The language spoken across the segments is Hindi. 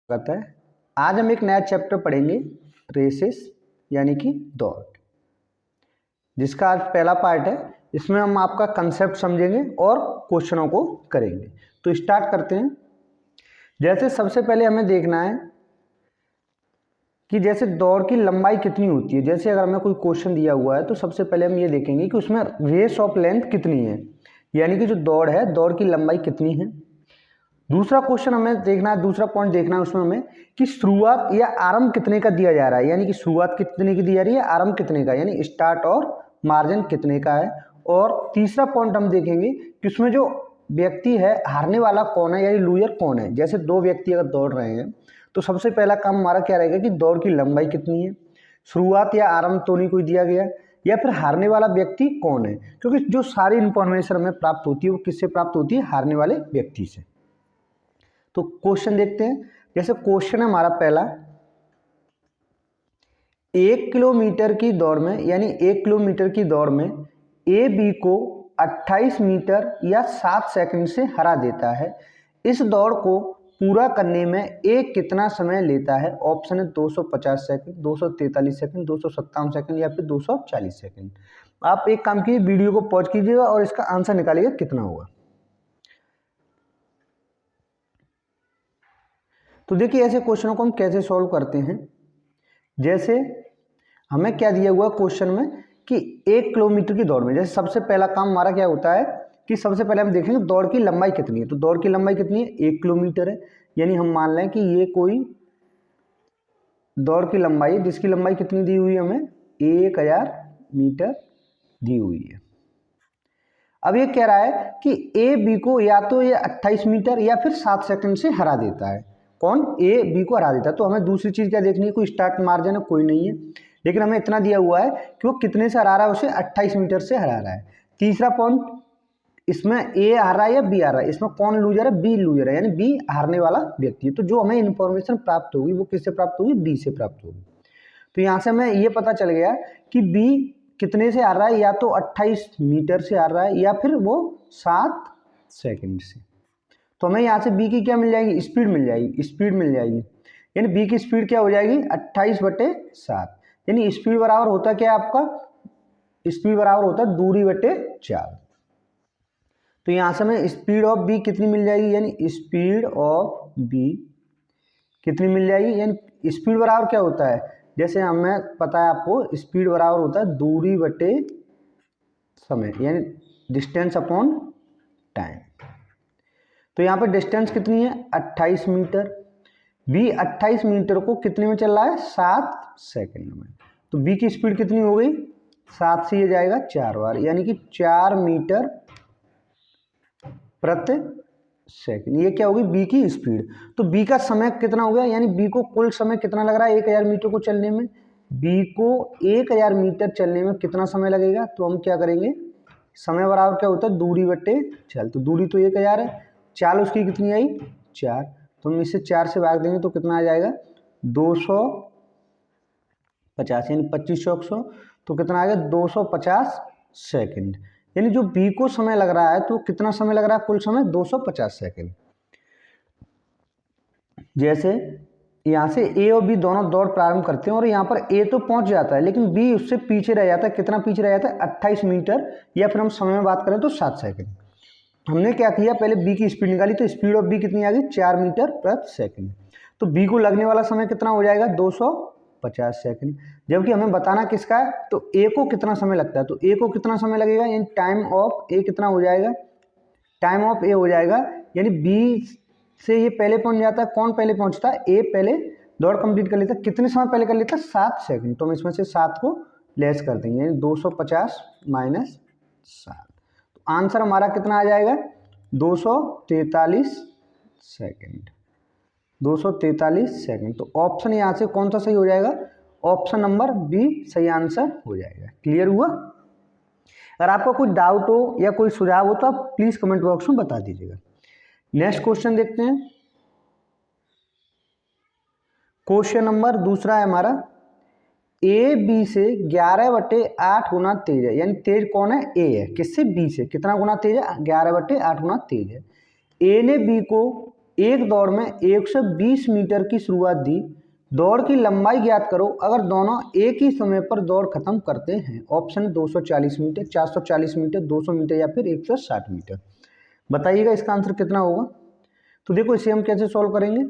स्वागत है। आज हम एक नया चैप्टर पढ़ेंगे, रेसेस यानी कि दौड़, जिसका आज पहला पार्ट है। इसमें हम आपका कंसेप्ट समझेंगे और क्वेश्चनों को करेंगे। तो स्टार्ट करते हैं। जैसे सबसे पहले हमें देखना है कि जैसे दौड़ की लंबाई कितनी होती है। जैसे अगर हमें कोई क्वेश्चन दिया हुआ है तो सबसे पहले हम ये देखेंगे कि उसमें रेस ऑफ लेंथ कितनी है, यानी कि जो दौड़ है, दौड़ की लंबाई कितनी है। दूसरा क्वेश्चन हमें देखना है, दूसरा पॉइंट देखना है उसमें हमें कि शुरुआत या आरंभ कितने का दिया जा रहा है, यानी कि शुरुआत कितने की दी जा रही है, आरंभ कितने का, यानी स्टार्ट और मार्जिन कितने का है। और तीसरा पॉइंट हम देखेंगे कि उसमें जो व्यक्ति है, हारने वाला कौन है, यानी लूजर कौन है। जैसे दो व्यक्ति अगर दौड़ रहे हैं तो सबसे पहला काम हमारा क्या रहेगा कि दौड़ की लंबाई कितनी है, शुरुआत या आरंभ तो नहीं कोई दिया गया, या फिर हारने वाला व्यक्ति कौन है, क्योंकि जो सारी इंफॉर्मेशन हमें प्राप्त होती है वो किससे प्राप्त होती है, हारने वाले व्यक्ति से। तो क्वेश्चन देखते हैं। जैसे क्वेश्चन है हमारा पहला, 1 किलोमीटर की दौड़ में, यानी 1 किलोमीटर की दौड़ में ए बी को 28 मीटर या 7 सेकंड से हरा देता है। इस दौड़ को पूरा करने में ए कितना समय लेता है। ऑप्शन है 250 सेकंड, 243 सेकंड, 257 सेकंड या फिर 240 सेकंड। आप एक काम कीजिए, वीडियो को पॉज कीजिएगा और इसका आंसर निकालिएगा कितना होगा। तो देखिए ऐसे क्वेश्चनों को हम कैसे सॉल्व करते हैं। जैसे हमें क्या दिया हुआ क्वेश्चन में कि 1 किलोमीटर की दौड़ में, जैसे सबसे पहला काम हमारा क्या होता है कि सबसे पहले हम देखेंगे दौड़ की लंबाई कितनी है। तो दौड़ की लंबाई कितनी है, 1 किलोमीटर है, यानी हम मान लें कि ये कोई दौड़ की लंबाई है जिसकी लंबाई कितनी दी हुई है, हमें 1000 मीटर दी हुई है। अब ये कह रहा है कि ए बी को या तो ये 28 मीटर या फिर 7 सेकंड से हरा देता है। कौन, ए बी को हरा देता है। तो हमें दूसरी चीज़ क्या देखनी है, कोई स्टार्ट मार्जिन है, कोई नहीं है, लेकिन हमें इतना दिया हुआ है कि वो कितने से हरा रहा है, उसे 28 मीटर से हरा रहा है। तीसरा पॉइंट, इसमें ए हार रहा है या बी हार रहा है, इसमें कौन लूजर है, बी लूजर है, यानी बी हारने वाला व्यक्ति है। तो जो हमें इन्फॉर्मेशन प्राप्त होगी वो किससे प्राप्त होगी, बी से प्राप्त होगी। तो यहाँ से हमें ये पता चल गया कि बी कितने से आ रहा है, या तो 28 मीटर से आ रहा है या फिर वो 7 सेकंड से। तो हमें यहाँ से बी की क्या मिल जाएगी, स्पीड मिल जाएगी, स्पीड मिल जाएगी। यानी बी की स्पीड क्या हो जाएगी, 28/7, यानी स्पीड बराबर होता क्या है आपका, स्पीड बराबर होता है दूरी बटे 4। तो यहाँ से हमें स्पीड ऑफ बी कितनी मिल जाएगी, यानी स्पीड ऑफ बी कितनी मिल जाएगी। यानी स्पीड बराबर क्या होता है, जैसे हमें पता है आपको, स्पीड बराबर होता है दूरी बटे समय, यानी डिस्टेंस अपॉन टाइम। तो यहाँ पर डिस्टेंस कितनी है, 28 मीटर। बी 28 मीटर को कितने में चल रहा है, 7 सेकंड में। तो बी की स्पीड कितनी हो गई, 7 से ये जाएगा 4 बार, यानी कि 4 मीटर प्रति सेकंड। ये क्या होगी, बी की स्पीड। तो बी का समय कितना हो गया, यानी बी को कुल समय कितना लग रहा है 1000 मीटर को चलने में। बी को 1000 मीटर चलने में कितना समय लगेगा, तो हम क्या करेंगे, समय बराबर क्या होता है दूरी बटे चाल। तो दूरी तो 1000 है, चाल उसकी कितनी आई 4, तो हम इसे 4 से भाग देंगे तो कितना आ जाएगा 250, यानी 25 चौक 100, तो कितना आ गया 250 सेकंड। यानी जो बी को समय लग रहा है तो कितना समय लग रहा है, कुल समय 250 सेकंड। जैसे यहाँ से ए और बी दोनों दौड़ प्रारंभ करते हैं और यहाँ पर ए तो पहुँच जाता है लेकिन बी उससे पीछे रह जाता है। कितना पीछे रह जाता है, 28 मीटर, या फिर हम समय में बात करें तो 7 सेकंड। हमने क्या किया, पहले बी की स्पीड निकाली, तो स्पीड ऑफ बी कितनी आ गई 4 मीटर प्रति सेकंड। तो बी को लगने वाला समय कितना हो जाएगा 250 सेकंड। जबकि हमें बताना किसका है, तो ए को कितना समय लगता है। तो ए को कितना समय लगेगा, यानी टाइम ऑफ ए कितना हो जाएगा, टाइम ऑफ ए हो जाएगा, यानी बी से ये पहले पहुंच जाता है। कौन पहले पहुंचता है, ए पहले दौड़ कंप्लीट कर लेता है। कितने समय पहले कर लेता है, 7 सेकंड। तो हम इसमें से 7 को लेस कर देंगे, यानी 250 माइनस 7। तो आंसर हमारा कितना आ जाएगा 243 सेकंड, 243 सेकंड। तो ऑप्शन यहाँ से कौन सा सही हो जाएगा, ऑप्शन नंबर बी सही आंसर हो जाएगा। क्लियर हुआ। अगर आपको कोई डाउट हो या कोई सुझाव हो तो आप प्लीज कमेंट बॉक्स में बता दीजिएगा। नेक्स्ट क्वेश्चन देखते हैं। क्वेश्चन नंबर दूसरा है हमारा, ए बी से 11/8 गुना तेज है। यानी तेज कौन है, ए है, किससे, बी से। कितना गुना तेज है, 11/8 गुना तेज है। ए ने बी को एक दौड़ में 120 मीटर की शुरुआत दी, दौड़ की लंबाई ज्ञात करो अगर दोनों एक ही समय पर दौड़ खत्म करते हैं। ऑप्शन 240 मीटर, 440 मीटर, 200 मीटर या फिर 160 मीटर। बताइएगा इसका आंसर कितना होगा। तो देखो इसे हम कैसे सॉल्व करेंगे।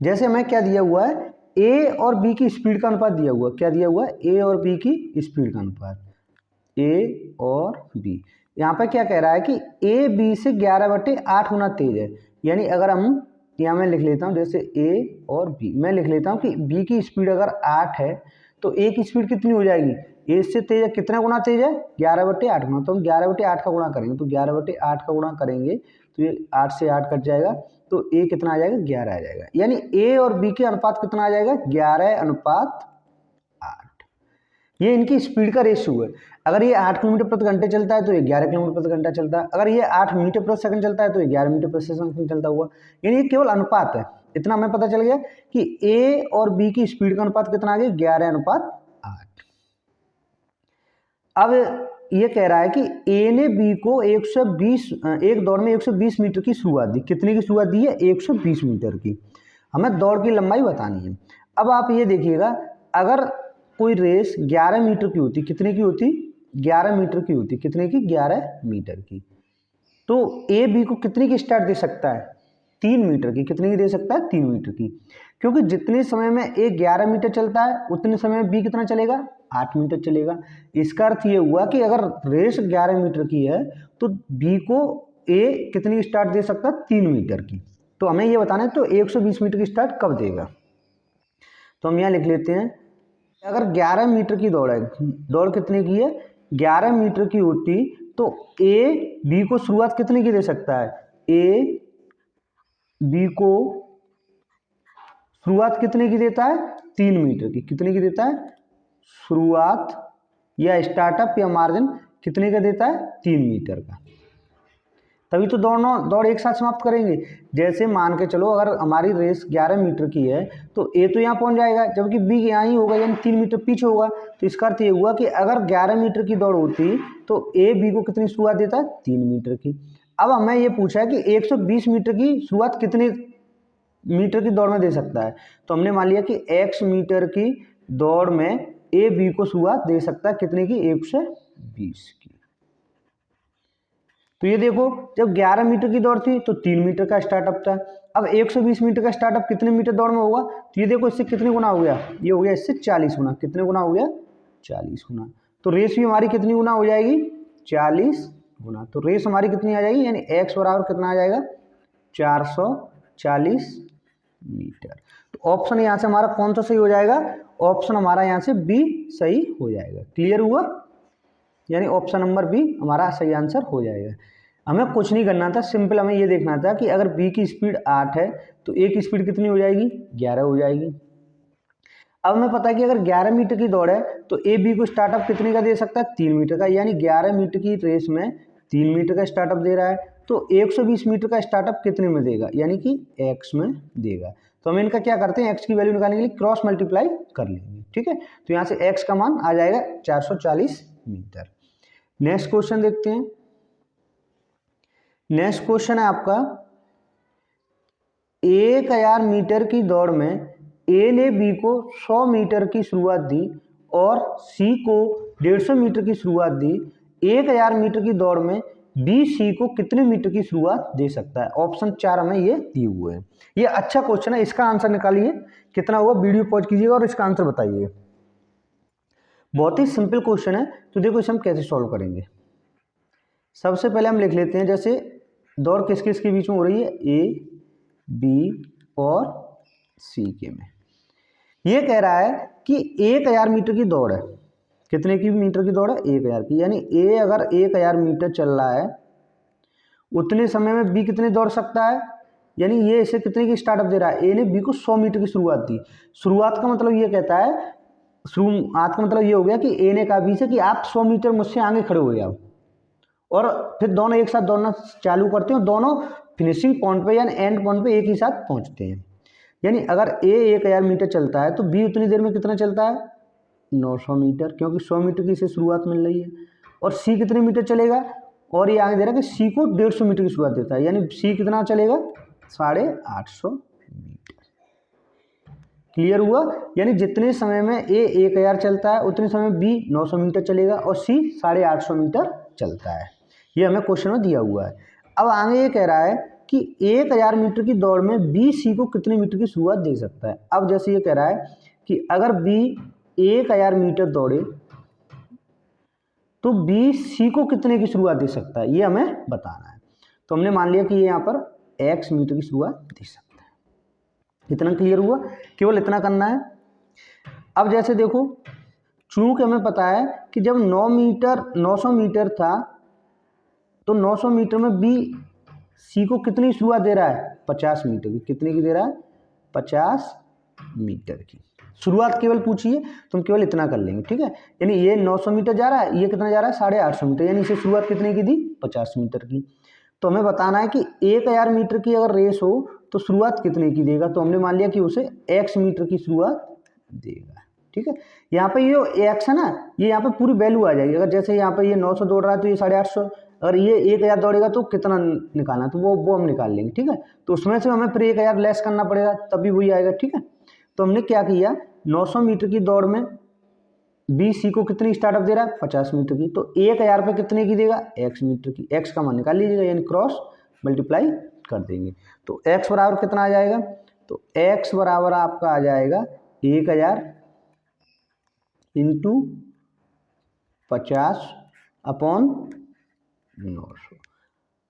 जैसे हमें क्या दिया हुआ है, ए और बी की स्पीड का अनुपात दिया हुआ। क्या दिया हुआ है? ए और बी की स्पीड का अनुपात, ए और बी। यहाँ पर क्या कह रहा है कि ए बी से 11/8 गुना तेज है। यानी अगर हम यहाँ मैं लिख लेता हूँ, जैसे ए और बी, मैं लिख लेता हूँ कि बी की स्पीड अगर 8 है तो ए की स्पीड कितनी हो जाएगी? ए से तेज है, कितना गुना तेज है? 11/8 गुना। तो हम 11/8 का गुणा करेंगे, तो 11/8 का गुणा करेंगे तो ये 8 से 8 कट जाएगा, तो ए कितना आ जाएगा? 11 आ जाएगा। यानी ए और बी के अनुपात कितना आ जाएगा? 11:8। ये इनकी स्पीड का रेशियो है। अगर ये 8 किलोमीटर प्रति घंटे चलता है तो ये 11 किलोमीटर प्रति घंटा चलता है। अगर ये 8 मीटर प्रति सेकंड चलता है तो ये 11 मीटर प्रति सेकंड चलता हुआ। यानी ये केवल अनुपात है। इतना हमें पता चल गया कि ए और बी की स्पीड का अनुपात कितना आ गया? 11:8। अब ये कह रहा है कि ए ने बी को 120 एक दौड़ में 120 मीटर की शुरुआत दी। कितने की शुरुआत दी है? 120 मीटर की। हमें दौड़ की लंबाई बतानी है। अब आप ये देखिएगा, अगर कोई रेस 11 मीटर की होती, कितने की होती? 11 मीटर की होती। कितने की? 11 मीटर की। तो ए बी को कितने की स्टार्ट दे सकता है? 3 मीटर की। कितने की दे सकता है? 3 मीटर की। क्योंकि जितने समय में ए 11 मीटर चलता है उतने समय में बी कितना चलेगा? 8 मीटर चलेगा। इसका अर्थ ये हुआ कि अगर रेस 11 मीटर की है तो बी को ए कितनी की स्टार्ट दे सकता है? 3 मीटर की। तो हमें ये बताना है तो 120 मीटर की स्टार्ट कब देगा। तो हम यहाँ लिख लेते हैं, अगर 11 मीटर की दौड़ है, दौड़ कितने की है? 11 मीटर की होती तो ए बी को शुरुआत कितने की दे सकता है? ए बी को शुरुआत कितने की देता है? 3 मीटर की। कितने की देता है? शुरुआत या स्टार्टअप या मार्जिन कितने का देता है? 3 मीटर का। तभी तो दौड़ एक साथ समाप्त करेंगे। जैसे मान के चलो अगर हमारी रेस 11 मीटर की है तो ए तो यहाँ पहुँच जाएगा, जबकि बी यहाँ ही होगा, यानी 3 मीटर पीछे होगा। तो इसका अर्थ ये हुआ कि अगर 11 मीटर की दौड़ होती तो ए बी को कितनी शुरुआत देता है? 3 मीटर की। अब हमें ये पूछा है कि 120 मीटर की शुरुआत कितने मीटर की दौड़ में दे सकता है। तो हमने मान लिया कि x मीटर की दौड़ में ए बी को शुरुआत दे सकता है कितने की? 120 की। तो ये देखो, जब 11 मीटर की दौड़ थी तो 3 मीटर का स्टार्टअप था। अब 120 मीटर का स्टार्टअप कितने मीटर दौड़ में होगा? तो ये देखो, इससे कितने गुना हो गया? ये हो गया इससे 40 गुना। कितने गुना हो गया? 40 गुना। तो रेस भी हमारी कितनी गुना हो जाएगी? 40 गुना। तो रेस हमारी कितनी आ जाएगी? यानी x बराबर कितना आ जाएगा? 440 मीटर। तो ऑप्शन यहाँ से हमारा कौन सा सही हो जाएगा? ऑप्शन हमारा यहाँ से बी सही हो जाएगा। क्लियर हुआ? यानी ऑप्शन नंबर बी हमारा सही आंसर हो जाएगा। हमें कुछ नहीं करना था, सिंपल हमें ये देखना था कि अगर बी की स्पीड 8 है तो ए की स्पीड कितनी हो जाएगी? 11 हो जाएगी। अब हमें पता है कि अगर 11 मीटर की दौड़ है तो ए बी को स्टार्टअप कितने का दे सकता है? 3 मीटर का। यानी 11 मीटर की रेस में 3 मीटर का स्टार्टअप दे रहा है, तो 120 मीटर का स्टार्टअप कितने में देगा? यानी कि एक्स में देगा। तो हम इनका क्या करते हैं, एक्स की वैल्यू निकालने के लिए क्रॉस मल्टीप्लाई कर लेंगे। ठीक है, तो यहाँ से एक्स का मान आ जाएगा 440 मीटर। नेक्स्ट क्वेश्चन देखते हैं। नेक्स्ट क्वेश्चन है आपका, 1000 मीटर की दौड़ में ए ने बी को 100 मीटर की शुरुआत दी और सी को 150 मीटर की शुरुआत दी। 1000 मीटर की दौड़ में बी सी को कितने मीटर की शुरुआत दे सकता है? ऑप्शन 4 हमें ये दिए हुए हैं। ये अच्छा क्वेश्चन है, इसका आंसर निकालिए। कितना हुआ? वीडियो पॉज कीजिएगा और इसका आंसर बताइए। बहुत ही सिंपल क्वेश्चन है। तो देखो इसे हम कैसे सॉल्व करेंगे। सबसे पहले हम लिख लेते हैं, जैसे दौड़ किस किस के बीच में हो रही है? ए बी और सी के में। ये कह रहा है कि 1000 मीटर की दौड़ है। कितने की मीटर की दौड़ है? 1000 की। यानी ए अगर 1000 मीटर चल रहा है उतने समय में बी कितने दौड़ सकता है? यानी ये इसे कितने की स्टार्टअप दे रहा है? ए ने बी को 100 मीटर की शुरुआत दी। शुरुआत का मतलब ये कहता है, शुरुआत का मतलब ये हो गया कि ए ने कहा बी से कि आप 100 मीटर मुझसे आगे खड़े हो जाओ, और फिर दोनों एक साथ दौड़ना चालू करते हैं और दोनों फिनिशिंग पॉइंट पे यानी एंड पॉइंट पे एक ही साथ पहुंचते हैं। यानी अगर ए 1000 मीटर चलता है तो बी उतनी देर में कितना चलता है? 900 मीटर, क्योंकि 100 मीटर की इसे शुरुआत मिल रही है। और सी कितने मीटर चलेगा? और ये आगे दे रहा है कि सी को 150 मीटर की शुरुआत देता है, यानी सी कितना चलेगा 850 मीटर। क्लियर हुआ? यानी जितने समय में ए 1000 चलता है उतने समय में बी 900 मीटर चलेगा और सी 850 मीटर चलता है। ये हमें क्वेश्चन में दिया हुआ है। अब आगे ये कह रहा है कि 1000 मीटर की दौड़ में बी सी को कितने मीटर की शुरुआत दे सकता है। अब जैसे ये कह रहा है कि अगर बी 1000 मीटर दौड़े तो बी सी को कितने की शुरुआत दे सकता है, ये हमें बताना है। तो हमने मान लिया कि ये यहाँ पर x मीटर की शुरुआत दे सकता है। इतना क्लियर हुआ? केवल इतना करना है। अब जैसे देखो, चूंकि हमें पता है कि जब 900 मीटर था तो 900 मीटर में बी सी को कितनी शुरुआत दे रहा है 50 मीटर की। कितने की दे रहा है 50 मीटर की शुरुआत केवल पूछी है, तुम केवल इतना कर लेंगे, ठीक है। यानी ये 900 मीटर जा रहा है, ये कितना जा रहा है 850 मीटर, यानी इसे शुरुआत कितने की दी 50 मीटर की। तो हमें बताना है कि 1000 मीटर की अगर रेस हो तो शुरुआत कितने की देगा। तो हमने मान लिया कि उसे x मीटर की शुरुआत देगा, ठीक है। यहाँ पे ये x है ना, ये यहाँ पे पूरी वैल्यू आ जाएगी। अगर जैसे यहाँ पे ये 900 दौड़ रहा है तो ये 850, अगर ये 1000 दौड़ेगा तो कितना निकालना, तो वो हम निकाल लेंगे, ठीक है। तो उसमें से हमें फिर 1000 लेस करना पड़ेगा तभी वही आएगा, ठीक है। तो हमने क्या किया, 900 मीटर की दौड़ में बी सी को कितनी स्टार्टअप दे रहा है 50 मीटर की, तो 1000 पे कितने की देगा x मीटर की। x का मान निकाल लीजिएगा, यानी क्रॉस मल्टीप्लाई कर देंगे तो x बराबर कितना आ जाएगा, तो x बराबर आपका आ जाएगा 1000 इंटू 50 अपॉन 900।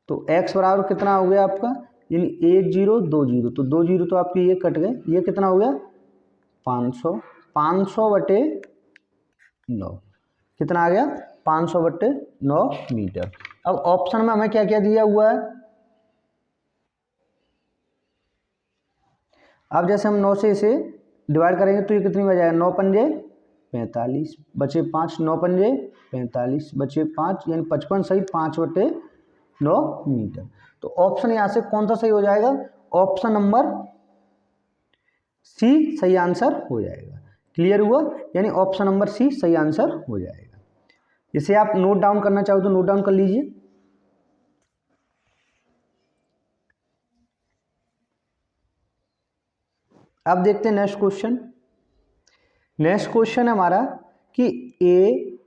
तो x बराबर कितना हो गया आपका, यानी 1 0 2 0, तो 2 0 तो आपके ये कट गए, ये कितना हो गया 500 बटे 9, कितना आ गया 500 बटे 9 मीटर। अब ऑप्शन में हमें क्या क्या दिया हुआ है, अब जैसे हम 9 से इसे डिवाइड करेंगे तो ये कितनी बच जाएगा, 9 पंजे 45 बचे 5, 9 पंजे 45 बचे 5, यानी 55 सही 5 बटे 9 मीटर। तो ऑप्शन यहाँ से कौन सा सही हो जाएगा, ऑप्शन नंबर सी सही आंसर हो जाएगा। क्लियर हुआ? यानी ऑप्शन नंबर सी सही आंसर हो जाएगा। इसे आप नोट डाउन करना चाहो तो नोट डाउन कर लीजिए। अब देखते हैं नेक्स्ट क्वेश्चन। नेक्स्ट क्वेश्चन है हमारा कि ए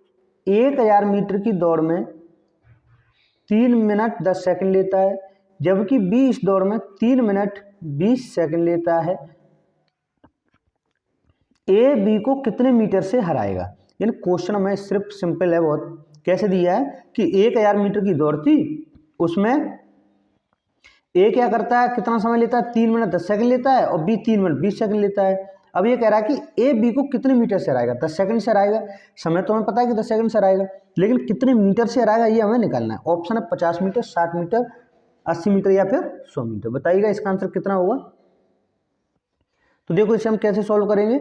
1000 मीटर की दौड़ में 3 मिनट 10 सेकंड लेता है, जबकि बी इस दौड़ में 3 मिनट 20 सेकंड लेता है। ए बी को कितने मीटर से हराएगा। यानी क्वेश्चन हमें सिर्फ सिंपल है बहुत। कैसे दिया है कि 1000 मीटर की दौड़ थी, उसमें ए क्या करता है, कितना समय लेता है 3 मिनट 10 सेकंड लेता है, और बी 3 मिनट 20 सेकंड लेता है। अब ये कह रहा है कि ए बी को कितने मीटर से हराएगा, 10 सेकंड से हराएगा। समय तो हमें पता है कि 10 सेकंड से हराएगा, लेकिन कितने मीटर से हराएगा ये हमें निकालना है। ऑप्शन है 50 मीटर, 60 मीटर, 80 मीटर या फिर 100 मीटर। बताइएगा इसका आंसर कितना होगा। तो देखो इसे हम कैसे सॉल्व करेंगे।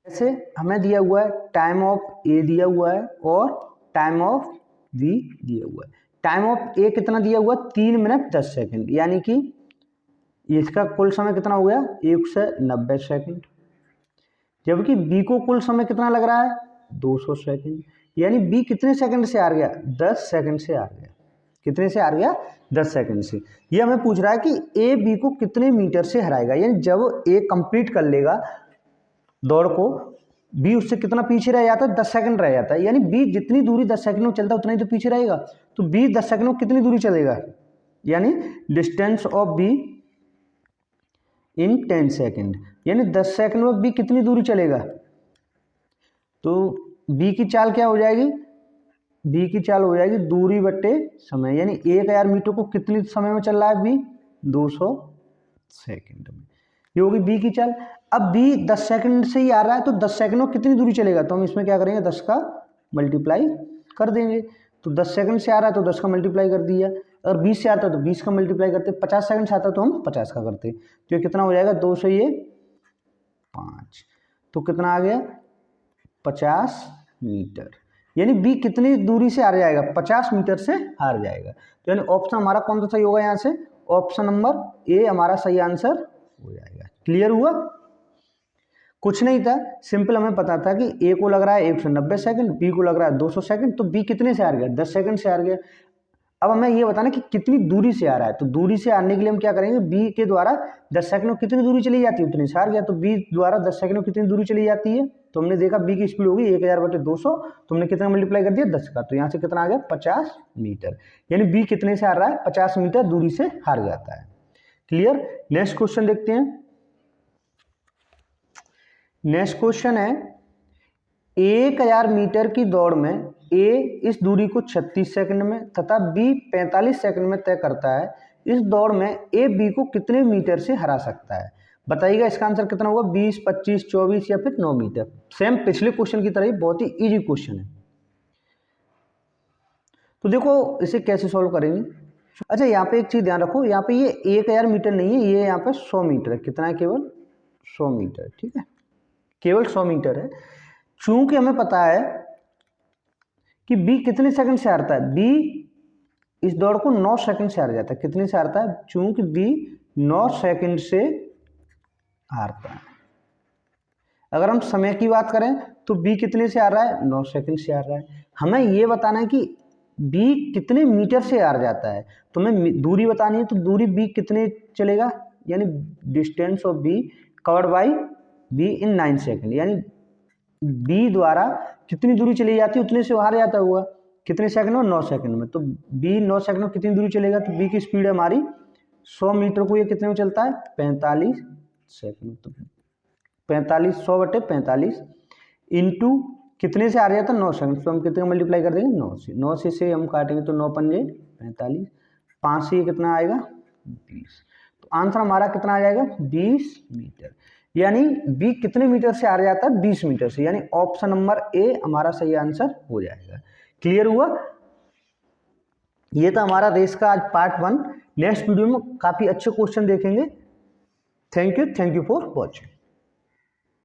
ऐसे हमें दिया हुआ है टाइम ऑफ ए दिया हुआ है और टाइम ऑफ बी दिया हुआ है। टाइम ऑफ ए कितना दिया हुआ है 3 मिनट 10 सेकंड, यानी कि इसका कुल समय कितना हो गया 1 से 90 सेकंड। जबकि बी को कुल समय कितना लग रहा है 200 सेकंड, यानी बी कितने सेकंड से हार गया 10 सेकंड से हार गया। कितने से हार गया 10 सेकंड से। ये हमें पूछ रहा है कि ए बी को कितने मीटर से हराएगा। यानी जब ए कंप्लीट कर लेगा दौड़ को, बी उससे कितना पीछे रह जाता है 10 सेकंड रह जाता है। यानी बी जितनी दूरी 10 सेकंड में चलता है उतना ही तो पीछे रहेगा। तो बी 10 सेकंड में कितनी दूरी चलेगा, यानी distance of be in 10 second, यानी 10 सेकंड में बी कितनी दूरी चलेगा। तो बी की चाल क्या हो जाएगी, बी की चाल हो जाएगी दूरी बट्टे समय। यानी 1000 मीटर को कितने समय में चल रहा है बी 200 सेकंड में। ये होगी बी की चाल। अब बी 10 सेकंड से ही आ रहा है तो 10 सेकंड में कितनी दूरी चलेगा, तो हम इसमें क्या करेंगे 10 का मल्टीप्लाई कर देंगे। तो 10 सेकंड से आ रहा है तो 10 का मल्टीप्लाई कर दिया, और 20 से आता है तो 20 का मल्टीप्लाई करते, 50 सेकंड से आता है तो हम 50 का करते। तो ये कितना हो जाएगा 2 से ये 5, तो कितना आ गया 50 मीटर। यानी बी कितनी दूरी से हार जाएगा 50 मीटर से हार जाएगा। तो यानी ऑप्शन हमारा कौन सा सही होगा, यहाँ से ऑप्शन नंबर ए हमारा सही आंसर हो जाएगा। क्लियर हुआ। कुछ नहीं था, सिंपल हमें पता था कि ए को लग रहा है 190 सेकंड, बी को लग रहा है 200 सेकंड, तो बी कितने से हार गया, 10 सेकंड से हार गया। अब हमें ये बताना कि कितनी दूरी से आ रहा है, तो दूरी से आने के लिए हम क्या करेंगे, बी के द्वारा 10 सेकंड में कितनी दूरी चली जाती है उतनी से हार गया, तो बी द्वारा 10 सेकंड में कितनी दूरी चली जाती है, तो हमने देखा बी की स्पीड होगी 1000/200, तो हमने कितना मल्टीप्लाई कर दिया 10 का, तो यहाँ से कितना आ गया 50 मीटर, यानी बी कितने से हार रहा है, 50 मीटर दूरी से हार जाता है। क्लियर। नेक्स्ट क्वेश्चन देखते हैं। नेक्स्ट क्वेश्चन है 1000 मीटर की दौड़ में ए इस दूरी को 36 सेकंड में तथा बी 45 सेकंड में तय करता है, इस दौड़ में ए बी को कितने मीटर से हरा सकता है, बताइएगा। इसका आंसर कितना होगा, 20, 25, 24 या फिर 9 मीटर। सेम पिछले क्वेश्चन की तरह ही बहुत ही इजी क्वेश्चन है। तो देखो इसे कैसे सॉल्व करेंगे। अच्छा यहाँ पे एक चीज ध्यान रखो, यहाँ पे ये 1000 मीटर नहीं है, ये यहाँ पे 100 मीटर है। कितना है, केवल 100 मीटर, ठीक है, केवल 100 मीटर है। चूंकि हमें पता है कि बी कितने सेकंड से हारता है, बी इस दौड़ को 9 सेकंड से हार जाता है। कितने से हारता है, चूंकि बी 9 सेकंड से हारता है। अगर हम समय की बात करें तो बी कितने से हार रहा है, 9 सेकंड से हार रहा है। हमें ये बताना है कि बी कितने मीटर से हार जाता है, तो हमें दूरी बतानी है, तो दूरी बी कितने चलेगा, यानी distance of be covered by be in 9 second, यानी बी द्वारा कितनी दूरी चली जाती है उतने से हार जाता हुआ, कितने सेकंड में, 9 सेकंड में। तो बी 9 सेकंड में कितनी दूरी चलेगा, तो बी की स्पीड है हमारी 100 मीटर को ये कितने में चलता है, 45 सेकंड। तो 45 100/45 इंटू कितने से आ रहा था, 9 सेकंड, तो हम कितने का मल्टीप्लाई कर देंगे, 9 से। 9 से हम काटेंगे तो 9 पंजे 45, 5 से ये कितना आएगा 20, तो आंसर हमारा कितना आ जाएगा 20 मीटर। यानी बी कितने मीटर से आ जाता है, 20 मीटर से, यानी ऑप्शन नंबर ए हमारा सही आंसर हो जाएगा। क्लियर हुआ। ये था हमारा रेस का आज पार्ट 1। नेक्स्ट वीडियो में काफी अच्छे क्वेश्चन देखेंगे। Thank you for watching.